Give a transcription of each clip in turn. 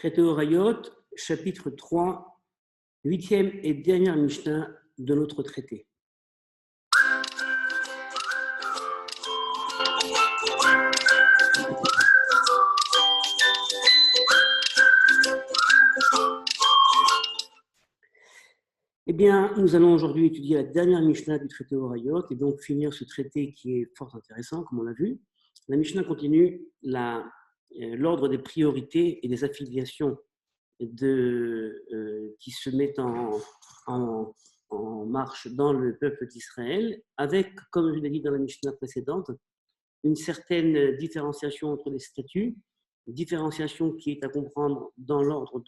Traité Horayot, chapitre 3, 8e et dernière Mishnah de notre traité. Eh bien, nous allons aujourd'hui étudier la dernière Mishnah du traité Horayot et donc finir ce traité qui est fort intéressant, comme on l'a vu. La Mishnah continue l'ordre des priorités et des affiliations qui se mettent en marche dans le peuple d'Israël, avec, comme je l'ai dit dans la Mishnah précédente, une certaine différenciation entre les statuts, une différenciation qui est à comprendre dans l'ordre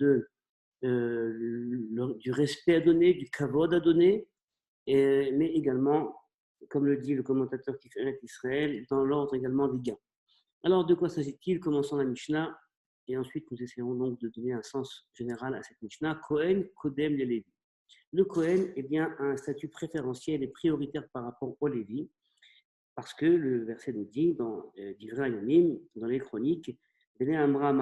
du respect à donner, du kavod à donner, mais également, comme le dit le commentateur Tiferet Israël, dans l'ordre également des gains. Alors, de quoi s'agit-il? Commençons la Mishnah, et ensuite nous essaierons donc de donner un sens général à cette Mishnah. Kohen, Kodem, les Lévi. Le Kohen a un statut préférentiel et prioritaire par rapport aux Lévi, parce que le verset nous dit dans Divrei Hayamim, dans les chroniques, les enfants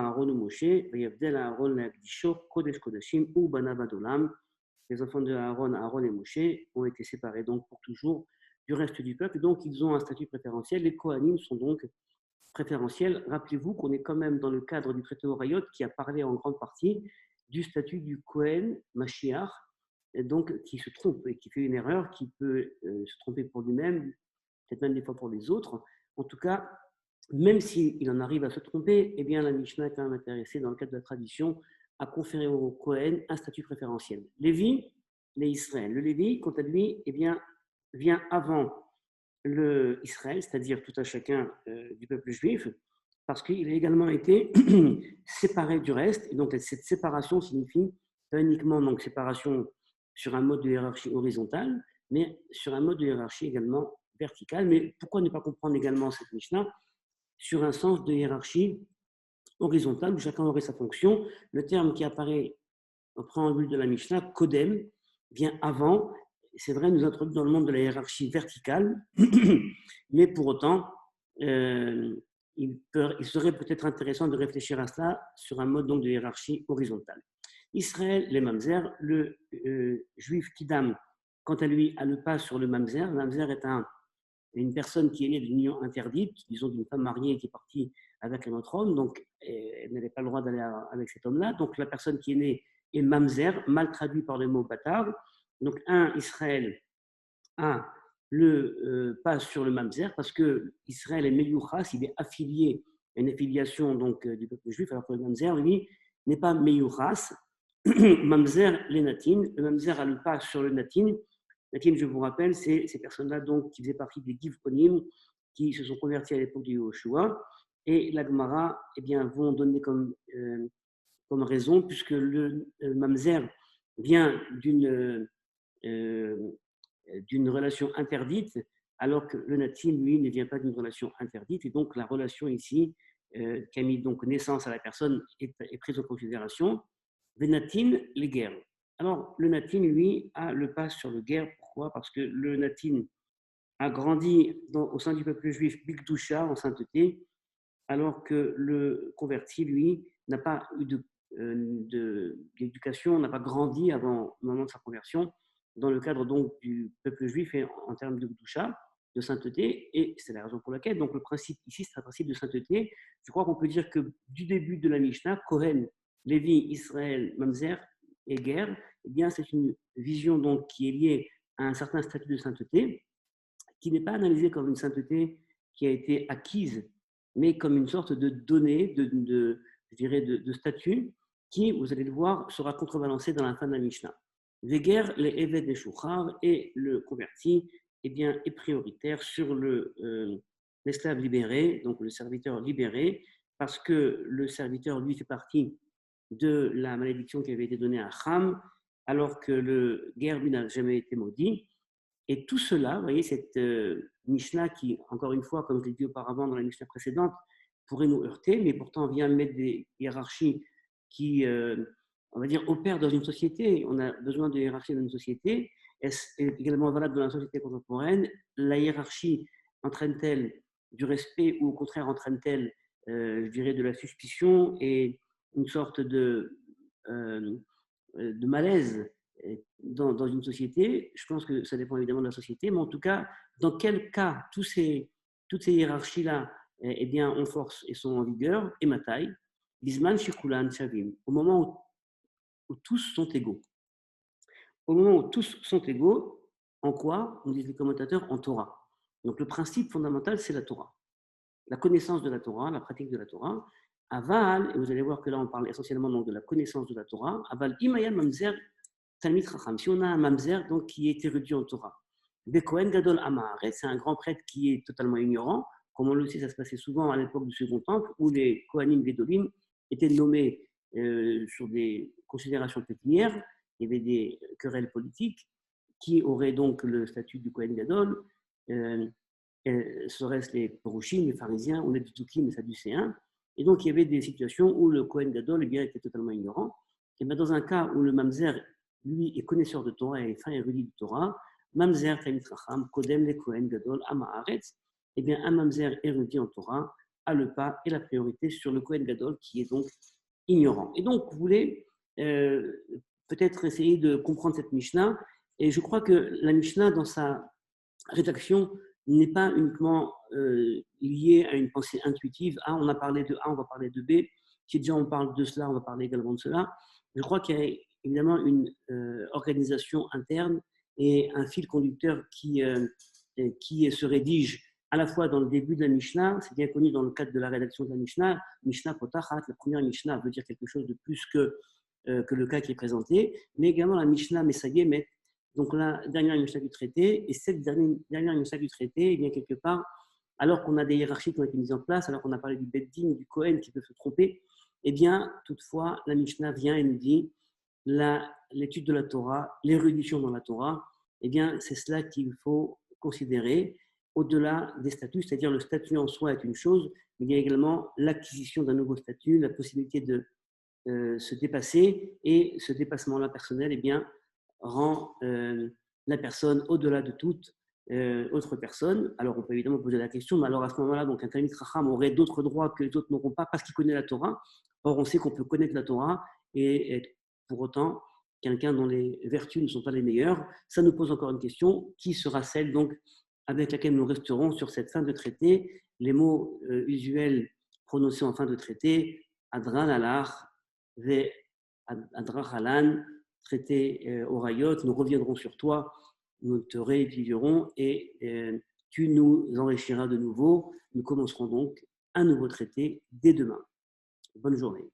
de Aaron et Moshe ont été séparés donc pour toujours du reste du peuple, donc ils ont un statut préférentiel. Les Kohanim sont donc préférentiels. Rappelez-vous qu'on est quand même dans le cadre du traité Horayot qui a parlé en grande partie du statut du Kohen Mashiach, donc qui se trompe et qui fait une erreur, qui peut se tromper pour lui-même, peut-être même des fois pour les autres. En tout cas, même s'il en arrive à se tromper, eh bien la Mishnah est quand même intéressée, dans le cadre de la tradition, à conférer au Kohen un statut préférentiel. Lévi, les Israël. Le Lévi, quant à lui, eh bien, vient avant le Israël, c'est-à-dire tout un chacun du peuple juif, parce qu'il a également été séparé du reste. Et donc cette séparation signifie pas uniquement donc, séparation sur un mode de hiérarchie horizontale, mais sur un mode de hiérarchie également verticale. Mais pourquoi ne pas comprendre également cette Mishnah sur un sens de hiérarchie horizontale où chacun aurait sa fonction? Le terme qui apparaît en préambule de la Mishnah, Kodem, vient avant. C'est vrai, nous introduit dans le monde de la hiérarchie verticale, mais pour autant, il serait peut-être intéressant de réfléchir à cela sur un mode donc de hiérarchie horizontale. Israël, les mamzer, le juif Kidam, quant à lui, a le pas sur le mamzer. Le mamzer est une personne qui est née d'une union interdite, disons d'une femme mariée qui est partie avec un autre homme, donc elle n'avait pas le droit d'aller avec cet homme-là. Donc la personne qui est née est mamzer, mal traduit par le mot bâtard. Donc Israël a le pas sur le mamzer parce que Israël est meyouchas, il est affilié à une affiliation donc du peuple juif, alors que le mamzer, lui, n'est pas meyouchas. Mamzer, les natines. Le mamzer a le pas sur le natine. Natine, je vous rappelle, c'est ces personnes-là donc qui faisaient partie des Givkonim, qui se sont convertis à l'époque du Yoshua. Et la Gemara, eh bien, vont donner comme raison, puisque le mamzer vient d'une relation interdite, alors que le natin, lui, ne vient pas d'une relation interdite. Et donc, la relation ici, qui a mis donc naissance à la personne, est prise en considération. Le natin, les guerres. Alors, le natin, lui, a le pas sur le guerre. Pourquoi? Parce que le natin a grandi au sein du peuple juif, Bikdusha, en sainteté, alors que le converti, lui, n'a pas eu d'éducation, n'a pas grandi avant le moment de sa conversion, dans le cadre donc du peuple juif et en termes de Gdusha, de sainteté, et c'est la raison pour laquelle, donc le principe ici, c'est un principe de sainteté. Je crois qu'on peut dire que du début de la Mishnah, Kohen, Lévi, Israël, Mamzer et Guerre, eh bien c'est une vision donc qui est liée à un certain statut de sainteté, qui n'est pas analysée comme une sainteté qui a été acquise, mais comme une sorte de donnée, je dirais de statut, qui, vous allez le voir, sera contrebalancé dans la fin de la Mishnah. Veger, les évêques des Shouchar, et le converti eh bien, est prioritaire sur l'esclave libéré, donc le serviteur libéré, parce que le serviteur, lui, fait partie de la malédiction qui avait été donnée à Ham, alors que le guerre, lui, n'a jamais été maudit. Et tout cela, vous voyez, cette Mishnah qui, encore une fois, comme je l'ai dit auparavant dans la Mishnah précédente, pourrait nous heurter, mais pourtant vient mettre des hiérarchies qui, on va dire, opèrent dans une société. On a besoin de hiérarchie dans une société. Est également valable dans la société contemporaine. La hiérarchie entraîne-t-elle du respect ou au contraire entraîne-t-elle, je dirais, de la suspicion et une sorte de malaise dans une société. Je pense que ça dépend évidemment de la société, mais en tout cas, dans quel cas toutes ces hiérarchies-là eh bien, ont force et sont en vigueur, et ma taille, Bisman Shikulan Shavim, au moment où tous sont égaux. Au moment où tous sont égaux, en quoi? Nous disent les commentateurs, en Torah. Donc le principe fondamental, c'est la Torah. La connaissance de la Torah, la pratique de la Torah. Aval, et vous allez voir que là on parle essentiellement donc, de la connaissance de la Torah. Aval imaya mamzer talmid chacham. Si on a un mamzer donc, qui est érudit en Torah. Bekohen gadol amaharet, c'est un grand prêtre qui est totalement ignorant. Comme on le sait, ça se passait souvent à l'époque du Second Temple, où les Kohanim Gedolim étaient nommés sur des considérations pécuniaires. Il y avait des querelles politiques. Qui aurait donc le statut du Kohen Gadol serait-ce les Perouchim, les pharisiens, ou les Tzdukim, les Sadducéens. Et donc, il y avait des situations où le Kohen Gadol était totalement ignorant. Et bien, dans un cas où le Mamzer, lui, est connaisseur de Torah et fin érudit de Torah, Mamzer, Tamit Racham, Kodem, le Kohen Gadol, Amaaretz, et bien, un Mamzer érudit en Torah a le pas et la priorité sur le Kohen Gadol qui est donc ignorant. Et donc, vous voulez peut-être essayer de comprendre cette Mishnah. Et je crois que la Mishnah, dans sa rédaction, n'est pas uniquement liée à une pensée intuitive. Ah, on a parlé de A, on va parler de B. Si déjà on parle de cela, on va parler également de cela. Je crois qu'il y a évidemment une organisation interne et un fil conducteur qui se rédige à la fois dans le début de la Mishnah, c'est bien connu dans le cadre de la rédaction de la Mishnah. Mishnah Potachat, la première Mishnah veut dire quelque chose de plus que le cas qui est présenté, mais également la Mishnah Messayemet, donc la dernière Mishnah du traité, et cette dernière Mishnah du traité, eh bien quelque part, alors qu'on a des hiérarchies qui ont été mises en place, alors qu'on a parlé du Beddin, du Kohen qui peut se tromper, eh bien, toutefois, la Mishnah vient et nous dit l'étude de la Torah, l'érudition dans la Torah, eh bien, c'est cela qu'il faut considérer au-delà des statuts, c'est-à-dire le statut en soi est une chose, mais il y a également l'acquisition d'un nouveau statut, la possibilité de se dépasser, et ce dépassement-là personnel eh bien, rend la personne au-delà de toute autre personne. Alors on peut évidemment poser la question, mais alors à ce moment-là, donc un Talmid Chacham aurait d'autres droits que les autres n'auront pas parce qu'il connaît la Torah. Or on sait qu'on peut connaître la Torah et être pour autant quelqu'un dont les vertus ne sont pas les meilleures. Ça nous pose encore une question, qui sera celle donc avec laquelle nous resterons sur cette fin de traité? Les mots usuels prononcés en fin de traité, Adran Alach, Ve Adrachalan, traité Orayot, nous reviendrons sur toi, nous te réétudierons et tu nous enrichiras de nouveau. Nous commencerons donc un nouveau traité dès demain. Bonne journée.